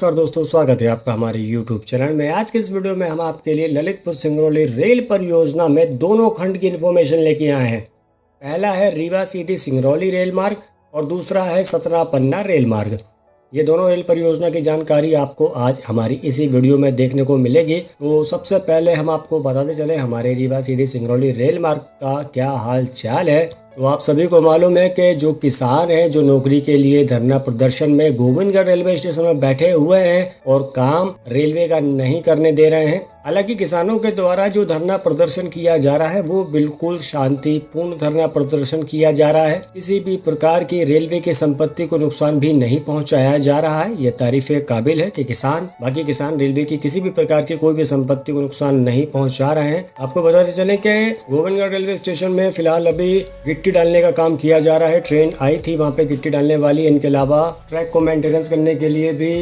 नमस्कार दोस्तों, स्वागत है आपका हमारे YouTube चैनल में। आज के इस वीडियो में हम आपके लिए ललितपुर सिंगरौली रेल परियोजना में दोनों खंड की इन्फॉर्मेशन लेके आए हैं। पहला है रीवा सीधी सिंगरौली रेल मार्ग और दूसरा है सतना पन्ना रेल मार्ग। ये दोनों रेल परियोजना की जानकारी आपको आज हमारी इसी वीडियो में देखने को मिलेगी। तो सबसे पहले हम आपको बताते चले हमारे रीवा सीधी सिंगरौली रेल मार्ग का क्या हाल चाल है। तो आप सभी को मालूम है कि जो किसान हैं जो नौकरी के लिए धरना प्रदर्शन में गोविंदगढ़ रेलवे स्टेशन में बैठे हुए हैं और काम रेलवे का नहीं करने दे रहे हैं। हालांकि किसानों के द्वारा जो धरना प्रदर्शन किया जा रहा है वो बिल्कुल शांतिपूर्ण धरना प्रदर्शन किया जा रहा है। किसी भी प्रकार की रेलवे की संपत्ति को नुकसान भी नहीं पहुंचाया जा रहा है। ये तारीफे काबिल है कि बाकी किसान रेलवे की किसी भी प्रकार की कोई भी संपत्ति को नुकसान नहीं पहुंचा रहे हैं। आपको बताते चले कि गोविंदगढ़ रेलवे स्टेशन में फिलहाल अभी गिट्टी डालने का काम किया जा रहा है। ट्रेन आई थी वहाँ पे गिट्टी डालने वाली। इनके अलावा ट्रैक को मेंटेनेंस करने के लिए भी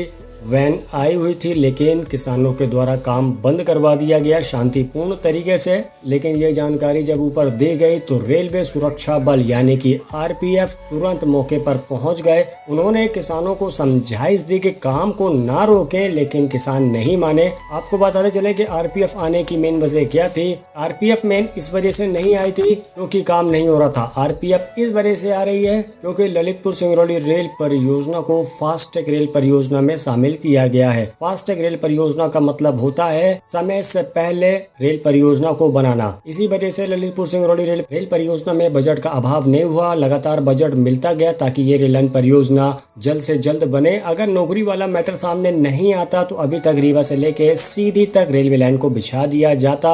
वैन आई हुई थी, लेकिन किसानों के द्वारा काम बंद करवा दिया गया शांतिपूर्ण तरीके से। लेकिन ये जानकारी जब ऊपर दी गई तो रेलवे सुरक्षा बल यानी कि आरपीएफ तुरंत मौके पर पहुंच गए। उन्होंने किसानों को समझाइश दी कि काम को ना रोकें, लेकिन किसान नहीं माने। आपको बताते चले कि आरपीएफ आने की मेन वजह क्या थी। आरपीएफ मेन इस वजह से नहीं आई थी क्योंकि काम नहीं हो रहा था। आरपीएफ इस वजह से आ रही है क्योंकि ललितपुर सिंगरौली रेल परियोजना को फास्ट ट्रैक रेल परियोजना में शामिल किया गया है। फास्ट ट्रैक रेल परियोजना का मतलब होता है समय से पहले रेल परियोजना को बनाना। इसी वजह से ललितपुर सिंगरौली रेल परियोजना में बजट का अभाव नहीं हुआ, लगातार बजट मिलता गया ताकि ये रेल लाइन परियोजना जल्द से जल्द बने। अगर नौकरी वाला मैटर सामने नहीं आता तो अभी तक रीवा से लेके सीधी तक रेलवे लाइन को बिछा दिया जाता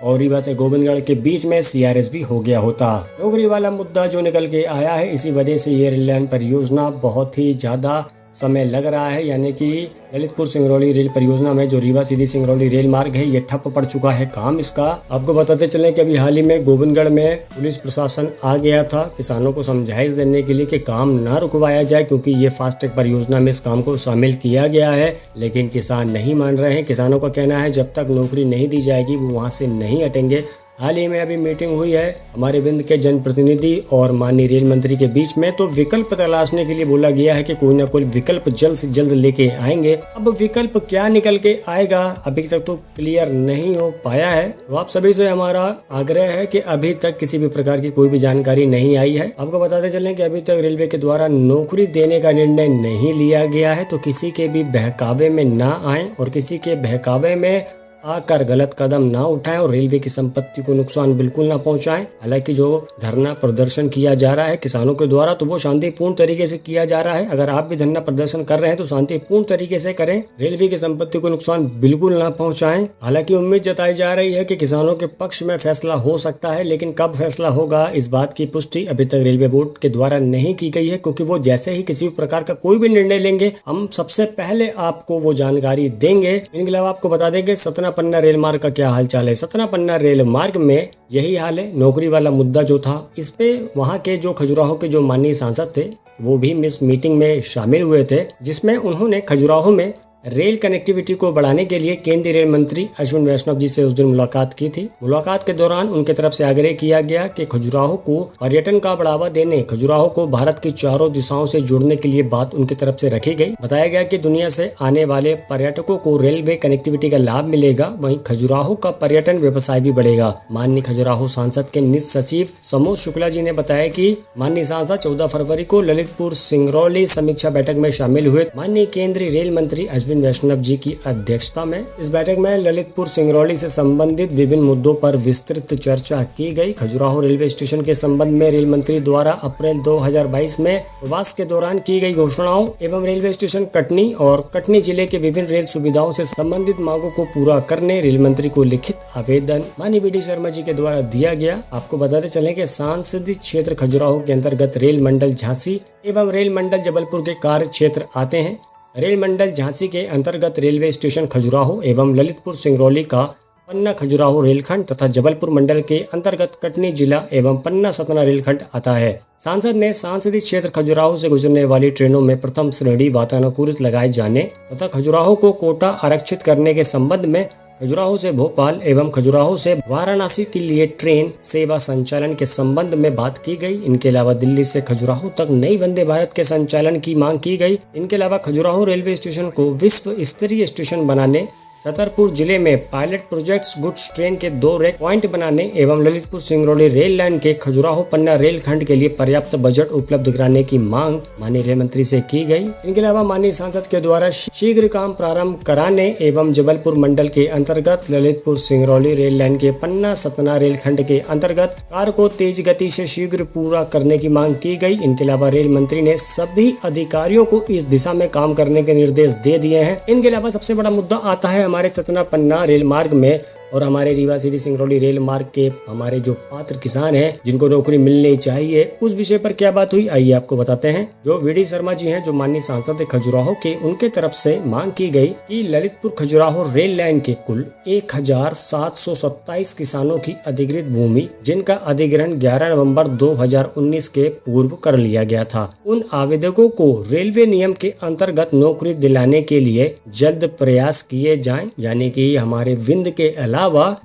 और रीवा से गोविंदगढ़ के बीच में सीआरएस भी हो गया होता। नौकरी वाला मुद्दा जो निकल के आया है, इसी वजह से ये रेल लाइन परियोजना बहुत ही ज्यादा समय लग रहा है। यानी कि ललितपुर सिंगरौली रेल परियोजना में जो रीवा सीधी सिंगरौली रेल मार्ग है ये ठप पड़ चुका है काम इसका। आपको बताते चलें कि अभी हाल ही में गोविंदगढ़ में पुलिस प्रशासन आ गया था किसानों को समझाइश देने के लिए कि काम ना रुकवाया जाए, क्योंकि ये फास्ट ट्रैक परियोजना में इस काम को शामिल किया गया है। लेकिन किसान नहीं मान रहे हैं। किसानों का कहना है जब तक नौकरी नहीं दी जाएगी वो वहाँ से नहीं हटेंगे। हाल ही में अभी मीटिंग हुई है हमारे विंध्य के जनप्रतिनिधि और माननीय रेल मंत्री के बीच में, तो विकल्प तलाशने के लिए बोला गया है कि कोई ना कोई विकल्प जल्द से जल्द लेके आएंगे। अब विकल्प क्या निकल के आएगा अभी तक तो क्लियर नहीं हो पाया है। तो आप सभी से हमारा आग्रह है कि अभी तक किसी भी प्रकार की कोई भी जानकारी नहीं आई है। आपको बताते चलें कि अभी तक रेलवे के द्वारा नौकरी देने का निर्णय नहीं लिया गया है। तो किसी के भी बहकावे में ना आए और किसी के बहकावे में आकर गलत कदम ना उठाएं और रेलवे की संपत्ति को नुकसान बिल्कुल ना पहुंचाएं। हालांकि जो धरना प्रदर्शन किया जा रहा है किसानों के द्वारा तो वो शांतिपूर्ण तरीके से किया जा रहा है। अगर आप भी धरना प्रदर्शन कर रहे हैं तो शांतिपूर्ण तरीके से करें, रेलवे की संपत्ति को नुकसान बिल्कुल ना पहुंचाएं। हालांकि उम्मीद जताई जा रही है कि किसानों के पक्ष में फैसला हो सकता है, लेकिन कब फैसला होगा इस बात की पुष्टि अभी तक रेलवे बोर्ड के द्वारा नहीं की गई है, क्योंकि वो जैसे ही किसी भी प्रकार का कोई भी निर्णय लेंगे हम सबसे पहले आपको वो जानकारी देंगे। इनके अलावा आपको बता देंगे सतना पन्ना रेल मार्ग का क्या हालचाल है। सतना पन्ना रेल मार्ग में यही हाल है। नौकरी वाला मुद्दा जो था इस पे वहाँ के जो खजुराहो के जो माननीय सांसद थे वो भी इस मीटिंग में शामिल हुए थे, जिसमें उन्होंने खजुराहो में रेल कनेक्टिविटी को बढ़ाने के लिए केंद्रीय रेल मंत्री अश्विन वैष्णव जी से उस दिन मुलाकात की थी। मुलाकात के दौरान उनके तरफ से आग्रह किया गया कि खजुराहो को पर्यटन का बढ़ावा देने, खजुराहो को भारत की चारों दिशाओं से जोड़ने के लिए बात उनकी तरफ से रखी गई। बताया गया कि दुनिया से आने वाले पर्यटकों को रेलवे कनेक्टिविटी का लाभ मिलेगा, वहीं खजुराहो का पर्यटन व्यवसाय भी बढ़ेगा। माननीय खजुराहो सांसद के निज सचिव समोद शुक्ला जी ने बताया कि माननीय सांसद 14 फरवरी को ललितपुर सिंगरौली समीक्षा बैठक में शामिल हुए। माननीय केंद्रीय रेल मंत्री अश्विन वैष्णव जी की अध्यक्षता में इस बैठक में ललितपुर सिंगरौली से संबंधित विभिन्न मुद्दों पर विस्तृत चर्चा की गई। खजुराहो रेलवे स्टेशन के संबंध में रेल मंत्री द्वारा अप्रैल 2022 में प्रवास के दौरान की गई घोषणाओं एवं रेलवे स्टेशन कटनी और कटनी जिले के विभिन्न रेल सुविधाओं से संबंधित मांगों को पूरा करने रेल मंत्री को लिखित आवेदन माननीय बीडी शर्मा जी के द्वारा दिया गया। आपको बताते चले कि सांसदीय क्षेत्र खजुराहो के अंतर्गत रेल मंडल झांसी एवं रेल मंडल जबलपुर के कार्य क्षेत्र आते हैं। रेल मंडल झांसी के अंतर्गत रेलवे स्टेशन खजुराहो एवं ललितपुर सिंगरौली का पन्ना खजुराहो रेलखंड तथा जबलपुर मंडल के अंतर्गत कटनी जिला एवं पन्ना सतना रेलखंड आता है। सांसद ने सांसदीय क्षेत्र खजुराहो से गुजरने वाली ट्रेनों में प्रथम श्रेणी वातानुकूलित लगाए जाने तथा खजुराहो को कोटा आरक्षित करने के संबंध में खजुराहो से भोपाल एवं खजुराहो से वाराणसी के लिए ट्रेन सेवा संचालन के संबंध में बात की गई। इनके अलावा दिल्ली से खजुराहो तक नई वंदे भारत के संचालन की मांग की गई। इनके अलावा खजुराहो रेलवे स्टेशन को विश्व स्तरीय स्टेशन बनाने, छतरपुर जिले में पायलट प्रोजेक्ट्स गुड्स ट्रेन के 2 रेक पॉइंट बनाने एवं ललितपुर सिंगरौली रेल लाइन के खजुराहो पन्ना रेल खंड के लिए पर्याप्त बजट उपलब्ध कराने की मांग माननीय रेल मंत्री से की गई। इनके अलावा माननीय सांसद के द्वारा शीघ्र काम प्रारंभ कराने एवं जबलपुर मंडल के अंतर्गत ललितपुर सिंगरौली रेल लाइन के पन्ना सतना रेल खंड के अंतर्गत कार्य को तेज गति से शीघ्र पूरा करने की मांग की गई। इनके अलावा रेल मंत्री ने सभी अधिकारियों को इस दिशा में काम करने के निर्देश दे दिए हैं। इनके अलावा सबसे बड़ा मुद्दा आता है हमारे सतना पन्ना रेल मार्ग में और हमारे रीवा सीधी सिंगरौली रेल मार्ग के हमारे जो पात्र किसान हैं जिनको नौकरी मिलनी चाहिए, उस विषय पर क्या बात हुई आइए आपको बताते हैं। जो वीडी शर्मा जी हैं, जो माननीय सांसद खजुराहो के, उनके तरफ से मांग की गई कि ललितपुर खजुराहो रेल लाइन के कुल 1727 किसानों की अधिकृत भूमि जिनका अधिग्रहण 11 नवंबर 2019 के पूर्व कर लिया गया था, उन आवेदकों को रेलवे नियम के अंतर्गत नौकरी दिलाने के लिए जल्द प्रयास किए जाएं। यानी कि हमारे विंद के अलावा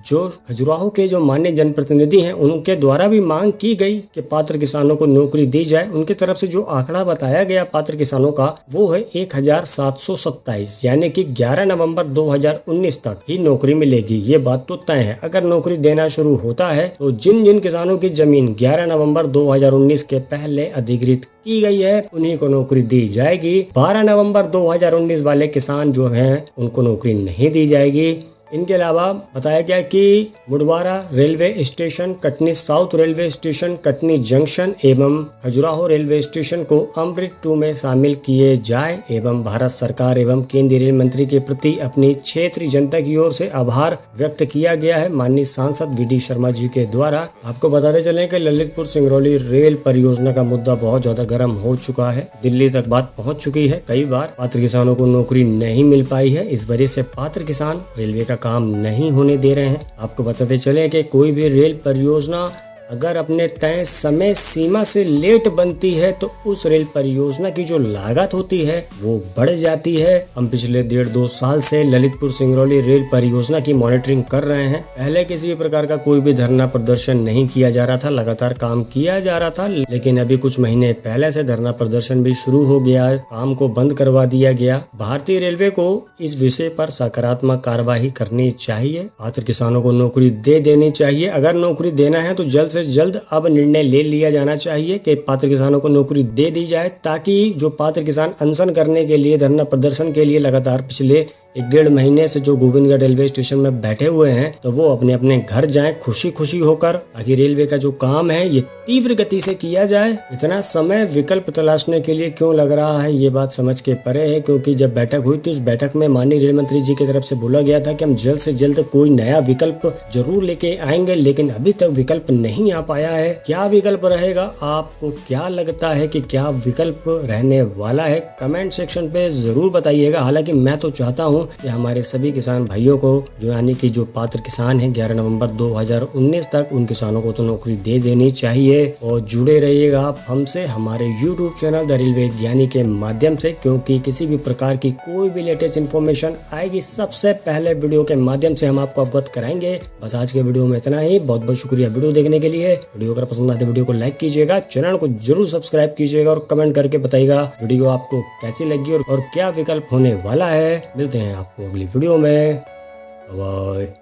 जो खजुराहो के जो माननीय जनप्रतिनिधि हैं उनके द्वारा भी मांग की गई कि पात्र किसानों को नौकरी दी जाए। उनकी तरफ से जो आंकड़ा बताया गया पात्र किसानों का वो है 1727, यानी कि 11 नवंबर 2019 तक ही नौकरी मिलेगी। ये बात तो तय है। अगर नौकरी देना शुरू होता है तो जिन जिन किसानों की जमीन 11 नवंबर 2019 के पहले अधिकृत की गई है उन्हीं को नौकरी दी जाएगी। 12 नवंबर 2019 वाले किसान जो हैं उनको नौकरी नहीं दी जाएगी। इनके अलावा बताया गया कि Murwara railway station, Katni south railway station, Katni junction एवं खजुराहो रेलवे स्टेशन को अमृत 2 में शामिल किए जाए एवं भारत सरकार एवं केंद्रीय रेल मंत्री के प्रति अपनी क्षेत्रीय जनता की ओर से आभार व्यक्त किया गया है माननीय सांसद वीडी शर्मा जी के द्वारा। आपको बताते चलें कि ललितपुर सिंगरौली रेल परियोजना का मुद्दा बहुत ज्यादा गर्म हो चुका है। दिल्ली तक बात पहुंच चुकी है। कई बार पात्र किसानों को नौकरी नहीं मिल पाई है। इस वजह से पात्र किसान रेलवे का काम नहीं होने दे रहे हैं। आपको बताते चले कि कोई भी रेल परियोजना अगर अपने तय समय सीमा से लेट बनती है तो उस रेल परियोजना की जो लागत होती है वो बढ़ जाती है। हम पिछले 1.5-2 साल से ललितपुर सिंगरौली रेल परियोजना की मॉनिटरिंग कर रहे हैं। पहले किसी भी प्रकार का कोई भी धरना प्रदर्शन नहीं किया जा रहा था, लगातार काम किया जा रहा था, लेकिन अभी कुछ महीने पहले से धरना प्रदर्शन भी शुरू हो गया है। काम को बंद करवा दिया गया। भारतीय रेलवे को इस विषय पर सकारात्मक कार्यवाही करनी चाहिए। पात्र किसानों को नौकरी दे देनी चाहिए। अगर नौकरी देना है तो जल्द से जल्द अब निर्णय ले लिया जाना चाहिए कि पात्र किसानों को नौकरी दे दी जाए, ताकि जो पात्र किसान अनशन करने के लिए, धरना प्रदर्शन के लिए लगातार पिछले 1-1.5 महीने से जो गोविंदगढ़ रेलवे स्टेशन में बैठे हुए हैं तो वो अपने अपने घर जाएं खुशी खुशी होकर, ताकि रेलवे का जो काम है ये तीव्र गति से किया जाए। इतना समय विकल्प तलाशने के लिए क्यों लग रहा है ये बात समझ के परे है, क्योंकि जब बैठक हुई थी उस बैठक में माननीय रेल मंत्री जी की तरफ से बोला गया था कि हम जल्द से जल्द कोई नया विकल्प जरूर लेके आएंगे, लेकिन अभी तक विकल्प नहीं आ पाया है। क्या विकल्प रहेगा, आपको क्या लगता है कि क्या विकल्प रहने वाला है, कमेंट सेक्शन पे जरूर बताइएगा। हालांकि मैं तो चाहता हूँ कि हमारे सभी किसान भाइयों को, जो यानी कि जो पात्र किसान हैं 11 नवंबर 2019 तक, उन किसानों को तो नौकरी दे देनी चाहिए। और जुड़े रहिएगा आप हमसे हमारे YouTube चैनल द रेलवे ज्ञानी के माध्यम से, क्योंकि किसी भी प्रकार की कोई भी लेटेस्ट इन्फॉर्मेशन आएगी सबसे पहले वीडियो के माध्यम से हम आपको अवगत कराएंगे। बस आज के वीडियो में इतना ही। बहुत बहुत शुक्रिया वीडियो देखने के लिए। वीडियो अगर पसंद आते वीडियो को लाइक कीजिएगा, चैनल को जरूर सब्सक्राइब कीजिएगा और कमेंट करके बताइएगा वीडियो आपको कैसी लगी और क्या विकल्प होने वाला है। मिलते हैं आपको अगली वीडियो में। बाय।